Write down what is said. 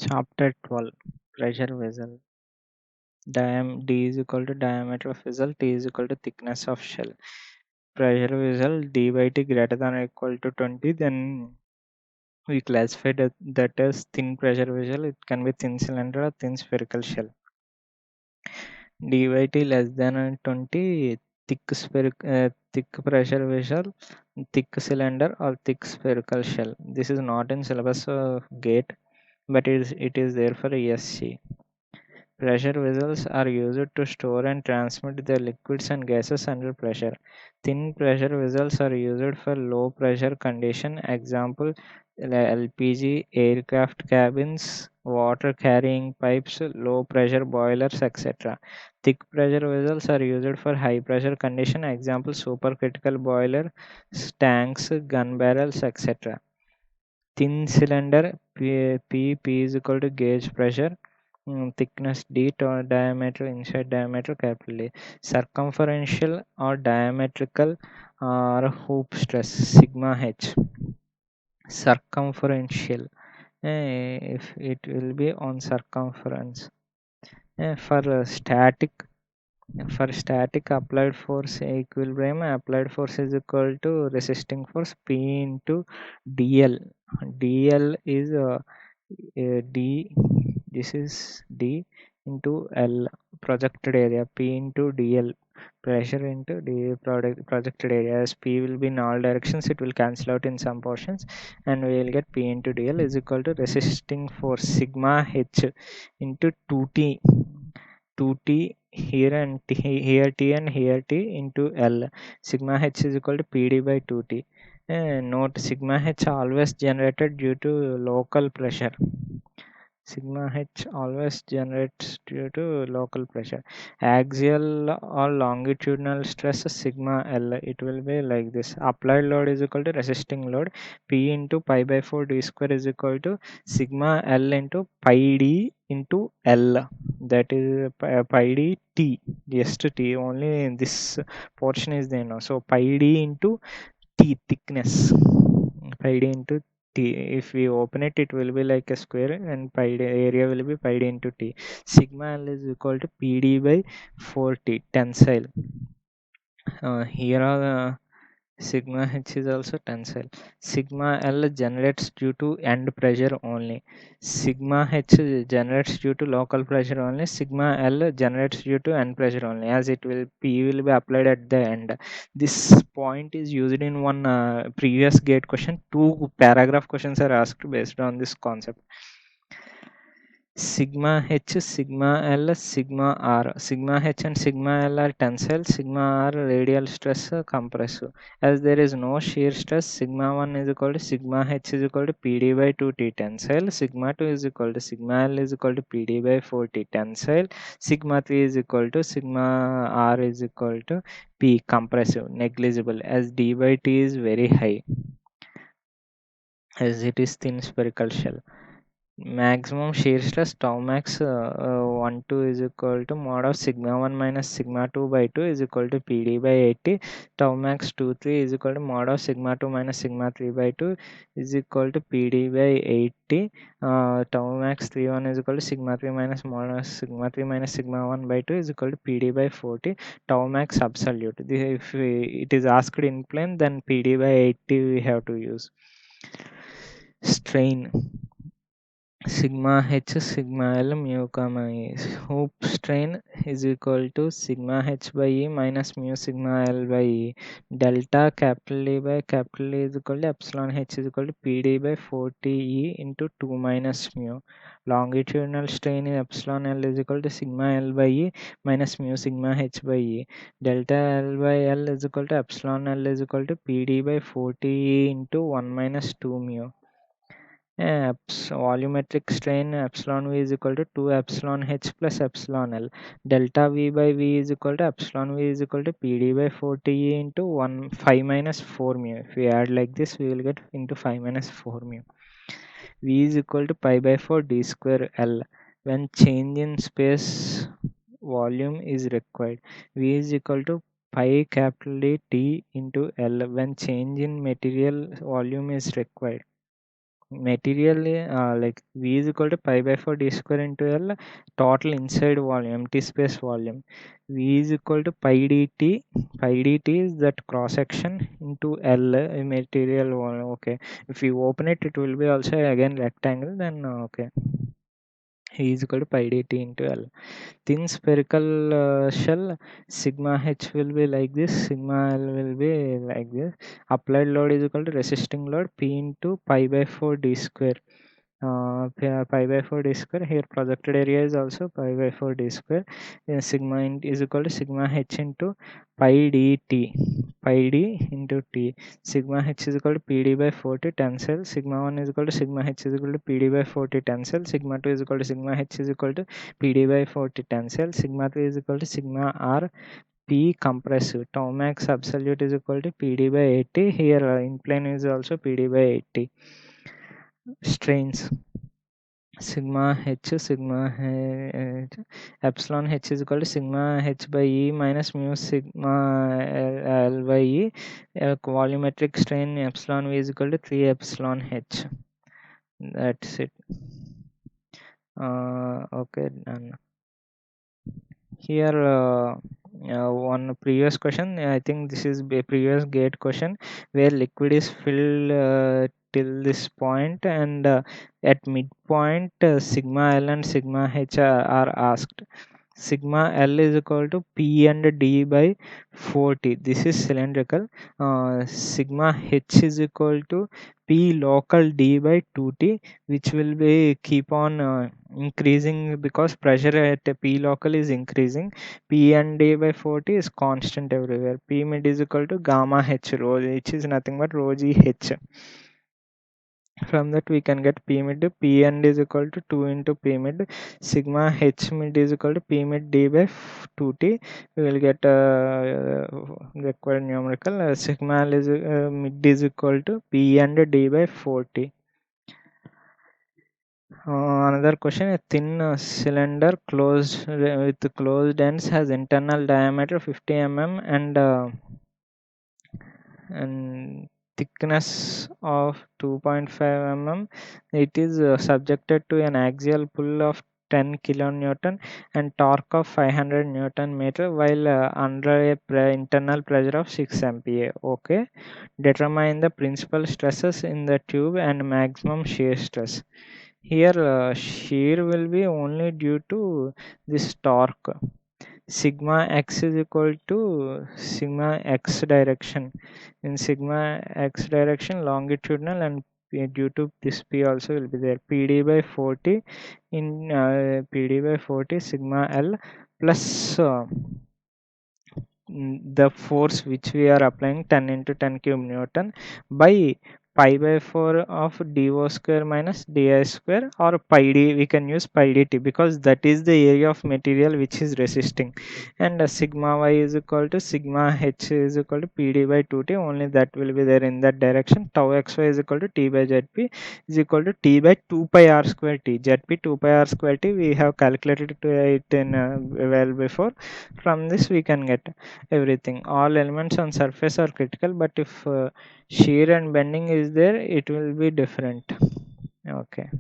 Chapter 12. Pressure vessel. D is equal to diameter of vessel, T is equal to thickness of shell. Pressure vessel d by T greater than or equal to 20, then we classify that as thin pressure vessel. It can be thin cylinder or thin spherical shell. D by T less than or 20, thick pressure vessel, thick cylinder or thick spherical shell. This is not in syllabus gate, but it is there for ESC. Pressure vessels are used to store and transmit the liquids and gases under pressure. Thin pressure vessels are used for low pressure condition. Example, LPG, aircraft cabins, water carrying pipes, low pressure boilers, etc. Thick pressure vessels are used for high pressure condition. Example, supercritical boiler, tanks, gun barrels, etc. Thin cylinder, P is equal to gauge pressure. Thickness D, diameter, inside diameter, capital D. Circumferential or diametrical or hoop stress, sigma H. Circumferential, if it will be on circumference. For static applied force equilibrium, applied force is equal to resisting force P into dl. dl is d, this is d into l, projected area, P into dl, pressure into d projected area. As P will be in all directions, it will cancel out in some portions, and we will get P into dl is equal to resisting force sigma h into 2t, 2t here and here t and here t into l. Sigma h is equal to pd by 2t. Note, sigma h always generated due to local pressure. Sigma h always generates due to local pressure. Axial or longitudinal stress sigma l, it will be like this. Applied load is equal to resisting load, P into pi by 4 d square is equal to sigma l into pi d into l, that is pi d t, just t only. This portion is there now, so pi d into t, thickness, pi d into t. If we open it, it will be like a square, and pi d area will be pi d into t. Sigma l is equal to pd by 4t, tensile. Here are the sigma h is also tensile. Sigma l generates due to end pressure only. Sigma h generates due to local pressure only. Sigma l generates due to end pressure only, as it will P will be applied at the end. This point is used in one previous gate question. Two paragraph questions are asked based on this concept. Sigma h, sigma l, sigma r. Sigma h and sigma l are tensile, sigma r radial stress, compressive. As there is no shear stress, sigma 1 is equal to sigma h is equal to pd by 2t, tensile. Sigma 2 is equal to sigma l is equal to pd by 4t, tensile. Sigma 3 is equal to sigma r is equal to p, compressive, negligible, as d by t is very high, as it is thin spherical shell. Maximum shear stress tau max 1 2 is equal to mod of sigma 1 minus sigma 2 by 2 is equal to pd by 80. Tau max 2 3 is equal to mod of sigma 2 minus sigma 3 by 2 is equal to pd by 80. Tau max 3 1 is equal to sigma 3 minus mod of sigma 3 minus sigma 1 by 2 is equal to pd by 40. Tau max absolute. It is asked in plane, then pd by 80 we have to use. Strain. Sigma h, sigma l, mu comma e. Hoop strain is equal to sigma h by e minus mu sigma l by e. Delta capital E by capital E is equal to epsilon h is equal to pd by 40 e into 2 minus mu. Longitudinal strain in epsilon l is equal to sigma l by e minus mu sigma h by e. Delta l by l is equal to epsilon l is equal to pd by 40 e into 1 minus 2 mu. Volumetric strain epsilon v is equal to 2 epsilon h plus epsilon l. Delta v by v is equal to epsilon v is equal to pd by 40 into 5 minus 4 mu. If we add like this, we will get into 5 minus 4 mu. V is equal to pi by 4 d square l when change in space volume is required. V is equal to pi capital D t into L when change in material volume is required. material like V is equal to pi by 4 d square into L, total inside volume, empty space volume. V is equal to pi dt. Pi dt is that cross section into L, material volume. Okay, if you open it, it will be also again rectangle. Then okay, E is equal to pi dt into L. Thin spherical shell, sigma h will be like this, sigma L will be like this. Applied load is equal to resisting load P into pi by 4 d square. Pi by 4 d square. Here projected area is also pi by 4 d square. Sigma is equal to sigma h into pi dt. Pi d into t. Sigma h is equal to pd by 40 tensile. Sigma 1 is equal to sigma h is equal to pd by 40 tensile. Sigma 2 is equal to sigma h is equal to pd by 40 tensile. Sigma 3 is equal to sigma r p compressive. Tau max absolute is equal to pd by 80. Here in plane is also pd by 80. Strains, sigma h epsilon h is equal to sigma h by e minus mu sigma l by e. Volumetric strain epsilon v is equal to 3 epsilon h. That's it. Okay, done. Here one previous question, I think this is a previous gate question where liquid is filled till this point, and at midpoint sigma L and sigma H are asked. Sigma L is equal to P and D by 40. This is cylindrical. Sigma H is equal to P local D by 2T, which will be keep on increasing because pressure at P local is increasing. P and D by 40 is constant everywhere. P mid is equal to gamma H rho, which is nothing but rho G H. From that we can get P mid. P end is equal to 2 into P mid. Sigma H mid is equal to P mid D by 2T. We will get required numerical. Sigma L is mid is equal to P and D by 40. Another question: a thin cylinder closed with closed ends has internal diameter 50 mm and thickness of 2.5 mm. It is subjected to an axial pull of 10 kilonewton and torque of 500 newton meter while under a internal pressure of 6 ampere. Okay, determine the principal stresses in the tube and maximum shear stress. Here shear will be only due to this torque. Sigma x is equal to sigma x direction. In sigma x direction, longitudinal, and due to this p also will be there. Pd by 40 in pd by 40 sigma l plus the force which we are applying 10 into 10 cube newton by pi by 4 of dO square minus di square, or pi d, we can use pi dt because that is the area of material which is resisting. And sigma y is equal to sigma h is equal to pd by 2t, only that will be there in that direction. Tau xy is equal to t by zp is equal to t by 2 pi r square t. Zp 2 pi r square t we have calculated it in well before. From this we can get everything. All elements on surface are critical, but if shear and bending is there, it will be different. Okay.